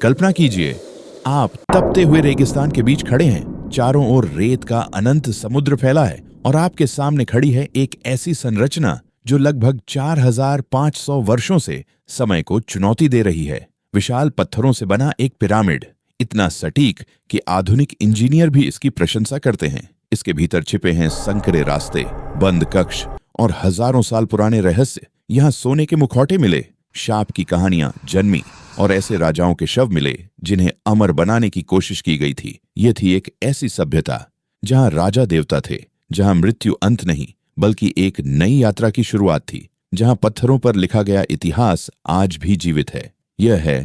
कल्पना कीजिए, आप तपते हुए रेगिस्तान के बीच खड़े हैं। चारों ओर रेत का अनंत समुद्र फैला है और आपके सामने खड़ी है एक ऐसी संरचना जो लगभग 4500 वर्षों से समय को चुनौती दे रही है। विशाल पत्थरों से बना एक पिरामिड, इतना सटीक कि आधुनिक इंजीनियर भी इसकी प्रशंसा करते हैं। इसके भीतर छिपे हैं संकरे रास्ते, बंद कक्ष और हजारों साल पुराने रहस्य। यहाँ सोने के मुखौटे मिले, शाप की कहानियां जन्मी और ऐसे राजाओं के शव मिले जिन्हें अमर बनाने की कोशिश की गई थी। ये थी एक ऐसी सभ्यता जहां राजा देवता थे, जहां मृत्यु अंत नहीं बल्कि एक नई यात्रा की शुरुआत थी, जहां पत्थरों पर लिखा गया इतिहास आज भी जीवित है। यह है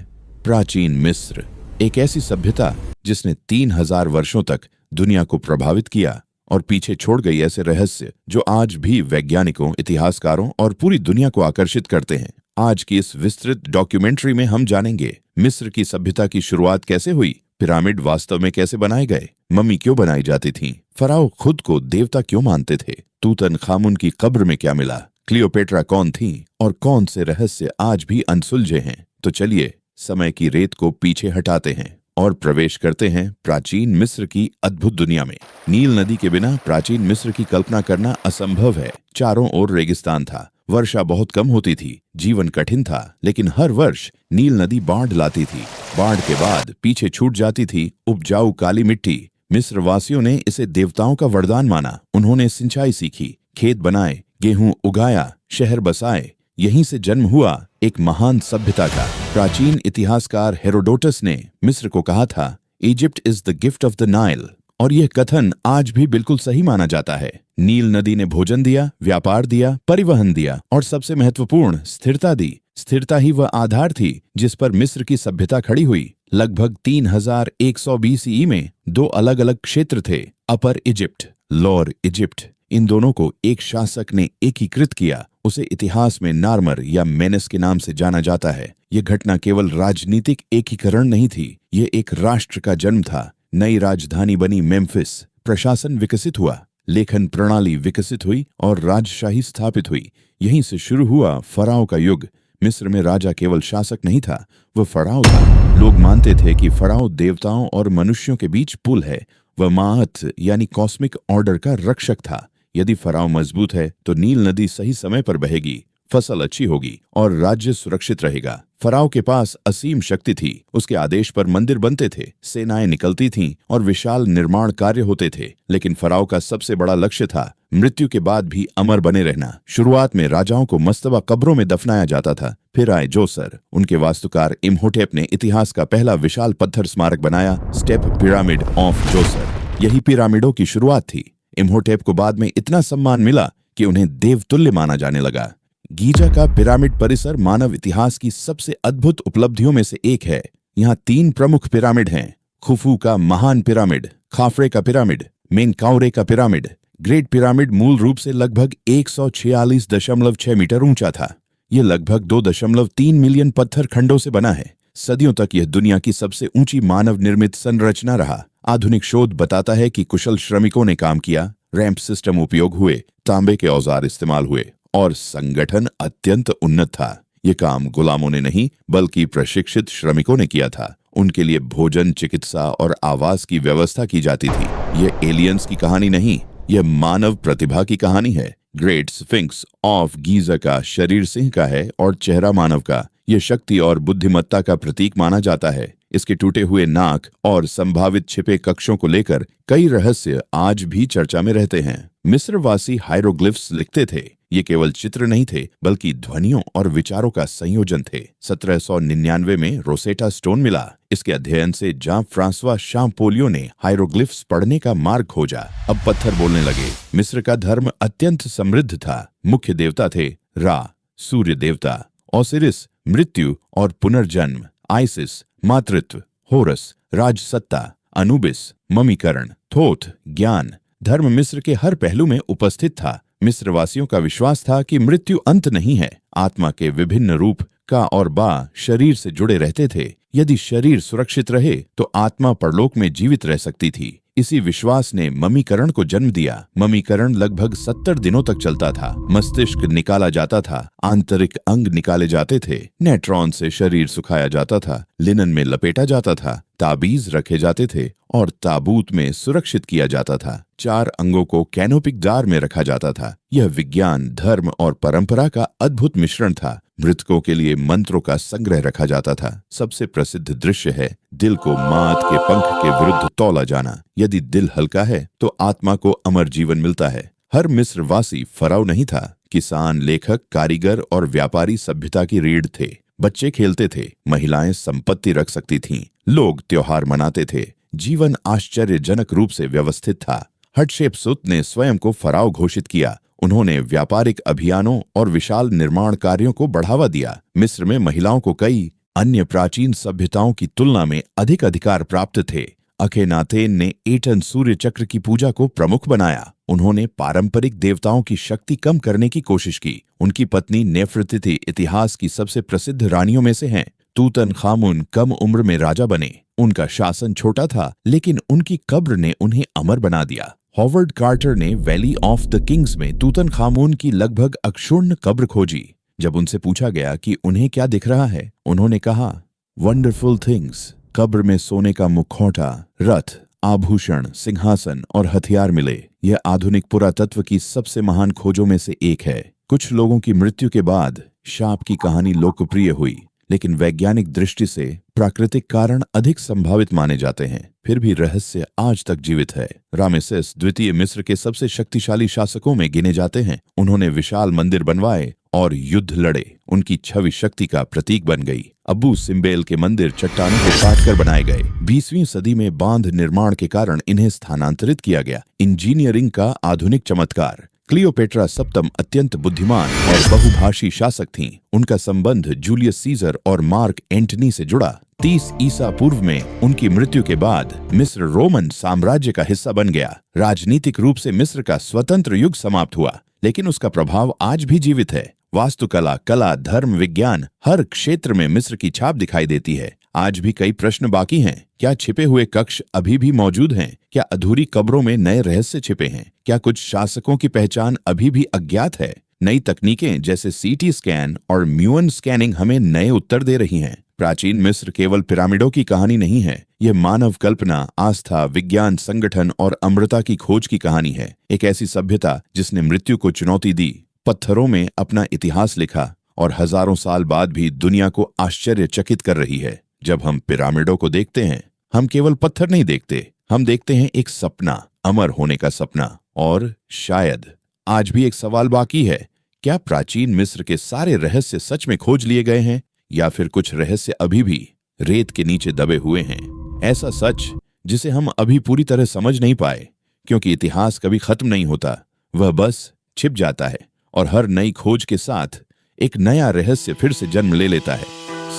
प्राचीन मिस्र, एक ऐसी सभ्यता जिसने 3000 वर्षों तक दुनिया को प्रभावित किया और पीछे छोड़ गई ऐसे रहस्य जो आज भी वैज्ञानिकों, इतिहासकारों और पूरी दुनिया को आकर्षित करते हैं। आज की इस विस्तृत डॉक्यूमेंट्री में हम जानेंगे मिस्र की सभ्यता की शुरुआत कैसे हुई, पिरामिड वास्तव में कैसे बनाए गए, मम्मी क्यों बनाई जाती थीं, फराओ खुद को देवता क्यों मानते थे, तूतनखामुन की कब्र में क्या मिला, क्लियोपेट्रा कौन थी और कौन से रहस्य आज भी अनसुलझे हैं। तो चलिए समय की रेत को पीछे हटाते हैं और प्रवेश करते हैं प्राचीन मिस्र की अद्भुत दुनिया में। नील नदी के बिना प्राचीन मिस्र की कल्पना करना असंभव है। चारों ओर रेगिस्तान था, वर्षा बहुत कम होती थी, जीवन कठिन था, लेकिन हर वर्ष नील नदी बाढ़ लाती थी। बाढ़ के बाद पीछे छूट जाती थी उपजाऊ काली मिट्टी। मिस्र वासियों ने इसे देवताओं का वरदान माना। उन्होंने सिंचाई सीखी, खेत बनाए, गेहूं उगाया, शहर बसाए। यहीं से जन्म हुआ एक महान सभ्यता का। प्राचीन इतिहासकार हेरोडोटस ने मिस्र को कहा था, Egypt is the gift of the Nile, और यह कथन आज भी बिल्कुल सही माना जाता है। नील नदी ने भोजन दिया, व्यापार दिया, परिवहन दिया और सबसे महत्वपूर्ण स्थिरता दी। स्थिरता ही वह आधार थी जिस पर मिस्र की सभ्यता खड़ी हुई। लगभग 3100 BCE में दो अलग अलग क्षेत्र थे, अपर इजिप्ट, लोअर इजिप्ट। इन दोनों को एक शासक ने एकीकृत किया। उसे इतिहास में नार्मर या मेनेस के नाम से जाना जाता है। यह घटना केवल राजनीतिक एकीकरण नहीं थी, यह एक राष्ट्र का जन्म था। नई राजधानी बनी मेम्फिस, प्रशासन विकसित हुआ, लेखन प्रणाली विकसित हुई और राजशाही स्थापित हुई। यहीं से शुरू हुआ फराओ का युग। मिस्र में राजा केवल शासक नहीं था, वह फराओ था। लोग मानते थे कि फराओ देवताओं और मनुष्यों के बीच पुल है। वह माअत यानी कॉस्मिक ऑर्डर का रक्षक था। यदि फराओ मजबूत है तो नील नदी सही समय पर बहेगी, फसल अच्छी होगी और राज्य सुरक्षित रहेगा। फराओ के पास असीम शक्ति थी। उसके आदेश पर मंदिर बनते थे, सेनाएं निकलती थीं और विशाल निर्माण कार्य होते थे। लेकिन फराओ का सबसे बड़ा लक्ष्य था मृत्यु के बाद भी अमर बने रहना। शुरुआत में राजाओं को मस्तबा कब्रों में दफनाया जाता था। फिर आए जोसर। उनके वास्तुकार इम्होटेप ने इतिहास का पहला विशाल पत्थर स्मारक बनाया, स्टेप पिरामिड ऑफ जोसर। यही पिरामिडों की शुरुआत थी। इम्होटेप को बाद में इतना सम्मान मिला कि उन्हें देवतुल्य माना जाने लगा। गीजा का पिरामिड परिसर मानव इतिहास की सबसे अद्भुत उपलब्धियों में से एक है। यहाँ 3 प्रमुख पिरामिड हैं, खुफू का महान पिरामिड, खाफरे का पिरामिड, मेनकाउरे का पिरामिड। ग्रेट पिरामिड मूल रूप से लगभग 146.6 मीटर ऊंचा था। यह लगभग 2.3 मिलियन पत्थर खंडों से बना है। सदियों तक यह दुनिया की सबसे ऊंची मानव निर्मित संरचना रहा। आधुनिक शोध बताता है कि कुशल श्रमिकों ने काम किया, रैंप सिस्टम उपयोग हुए, तांबे के औजार इस्तेमाल हुए और संगठन अत्यंत उन्नत था। ये काम गुलामों ने नहीं बल्कि प्रशिक्षित श्रमिकों ने किया था। उनके लिए भोजन, चिकित्सा और आवास की व्यवस्था की जाती थी। यह एलियंस की कहानी नहीं, यह मानव प्रतिभा की कहानी है। ग्रेट स्फिंक्स ऑफ गीजा का शरीर सिंह का है और चेहरा मानव का। यह शक्ति और बुद्धिमत्ता का प्रतीक माना जाता है। इसके टूटे हुए नाक और संभावित छिपे कक्षों को लेकर कई रहस्य आज भी चर्चा में रहते हैं। मिस्रवासी हायरोग्लिफ्स लिखते थे। ये केवल चित्र नहीं थे बल्कि ध्वनियों और विचारों का संयोजन थे। 1799 में रोसेटा स्टोन मिला। इसके अध्ययन से जां फ्रांसवा शाम्पोलियो ने हायरोग्लिफ्स पढ़ने का मार्ग खोजा। अब पत्थर बोलने लगे। मिस्र का धर्म अत्यंत समृद्ध था। मुख्य देवता थे रा सूर्य देवता, ओसिरिस मृत्यु और पुनर्जन्म, आइसिस मातृत्व, होरस राजसत्ता, अनुबिस ममीकरण, थोथ ज्ञान। धर्म मिस्र के हर पहलू में उपस्थित था। मिस्रवासियों का विश्वास था कि मृत्यु अंत नहीं है। आत्मा के विभिन्न रूप का और बा शरीर से जुड़े रहते थे। यदि शरीर सुरक्षित रहे तो आत्मा परलोक में जीवित रह सकती थी। इसी विश्वास ने ममीकरण को जन्म दिया। ममीकरण लगभग 70 दिनों तक चलता था। मस्तिष्क निकाला जाता था, आंतरिक अंग निकाले जाते थे, नेट्रॉन से शरीर सुखाया जाता था, लिनन में लपेटा जाता था, ताबीज रखे जाते थे और ताबूत में सुरक्षित किया जाता था। 4 अंगों को कैनोपिक जार में रखा जाता था। यह विज्ञान, धर्म और परंपरा का अद्भुत मिश्रण था। मृतकों के लिए मंत्रों का संग्रह रखा जाता था। सबसे प्रसिद्ध दृश्य है दिल को मात के पंख के विरुद्ध तौला जाना। यदि दिल हल्का है तो आत्मा को अमर जीवन मिलता है। हर मिस्रवासी फराव नहीं था। किसान, लेखक, कारीगर और व्यापारी सभ्यता की रीढ़ थे। बच्चे खेलते थे, महिलाएं संपत्ति रख सकती थीं, लोग त्योहार मनाते थे। जीवन आश्चर्यजनक रूप से व्यवस्थित था। हटशेपसुत ने स्वयं को फराव घोषित किया। उन्होंने व्यापारिक अभियानों और विशाल निर्माण कार्यों को बढ़ावा दिया। मिस्र में महिलाओं को कई अन्य प्राचीन सभ्यताओं की तुलना में अधिक अधिकार प्राप्त थे। अखेनातेन ने एटन सूर्य चक्र की पूजा को प्रमुख बनाया। उन्होंने पारंपरिक देवताओं की शक्ति कम करने की कोशिश की। उनकी पत्नी नेफरतिति इतिहास की सबसे प्रसिद्ध रानियों में से हैं। तूतनखामुन कम उम्र में राजा बने। उनका शासन छोटा था, लेकिन उनकी कब्र ने उन्हें अमर बना दिया। हॉवर्ड कार्टर ने वैली ऑफ द किंग्स में तूतनखामुन की लगभग अक्षुण्ण कब्र खोजी। जब उनसे पूछा गया कि उन्हें क्या दिख रहा है, उन्होंने कहा, वंडरफुल थिंग्स। कब्र में सोने का मुखौटा, रथ, आभूषण, सिंहासन और हथियार मिले। यह आधुनिक पुरातत्व की सबसे महान खोजों में से एक है। कुछ लोगों की मृत्यु के बाद शाप की कहानी लोकप्रिय हुई, लेकिन वैज्ञानिक दृष्टि से प्राकृतिक कारण अधिक संभावित माने जाते हैं। फिर भी रहस्य आज तक जीवित है। रामेसेस द्वितीय मिस्र के सबसे शक्तिशाली शासकों में गिने जाते हैं। उन्होंने विशाल मंदिर बनवाए और युद्ध लड़े। उनकी छवि शक्ति का प्रतीक बन गई। अबू सिम्बेल के मंदिर चट्टानों को काटकर बनाए गए। 20वीं सदी में बांध निर्माण के कारण इन्हें स्थानांतरित किया गया। इंजीनियरिंग का आधुनिक चमत्कार। क्लियोपेट्रा सप्तम अत्यंत बुद्धिमान और बहुभाषी शासक थीं। उनका संबंध जूलियस सीजर और मार्क एंटनी से जुड़ा। 30 ईसा पूर्व में उनकी मृत्यु के बाद मिस्र रोमन साम्राज्य का हिस्सा बन गया। राजनीतिक रूप से मिस्र का स्वतंत्र युग समाप्त हुआ, लेकिन उसका प्रभाव आज भी जीवित है। वास्तुकला, कला, धर्म, विज्ञान, हर क्षेत्र में मिस्र की छाप दिखाई देती है। आज भी कई प्रश्न बाकी हैं। क्या छिपे हुए कक्ष अभी भी मौजूद हैं? क्या अधूरी कब्रों में नए रहस्य छिपे हैं? क्या कुछ शासकों की पहचान अभी भी अज्ञात है? नई तकनीकें जैसे सीटी स्कैन और म्यूअन स्कैनिंग हमें नए उत्तर दे रही हैं। प्राचीन मिस्र केवल पिरामिडों की कहानी नहीं है। यह मानव कल्पना, आस्था, विज्ञान, संगठन और अमृता की खोज की कहानी है। एक ऐसी सभ्यता जिसने मृत्यु को चुनौती दी, पत्थरों में अपना इतिहास लिखा और हजारों साल बाद भी दुनिया को आश्चर्यचकित कर रही है। जब हम पिरामिडों को देखते हैं, हम केवल पत्थर नहीं देखते, हम देखते हैं एक सपना, अमर होने का सपना। और शायद आज भी एक सवाल बाकी है, क्या प्राचीन मिस्र के सारे रहस्य सच में खोज लिए गए हैं, या फिर कुछ रहस्य अभी भी रेत के नीचे दबे हुए हैं? ऐसा सच जिसे हम अभी पूरी तरह समझ नहीं पाए, क्योंकि इतिहास कभी खत्म नहीं होता, वह बस छिप जाता है और हर नई खोज के साथ एक नया रहस्य फिर से जन्म ले लेता है।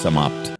समाप्त।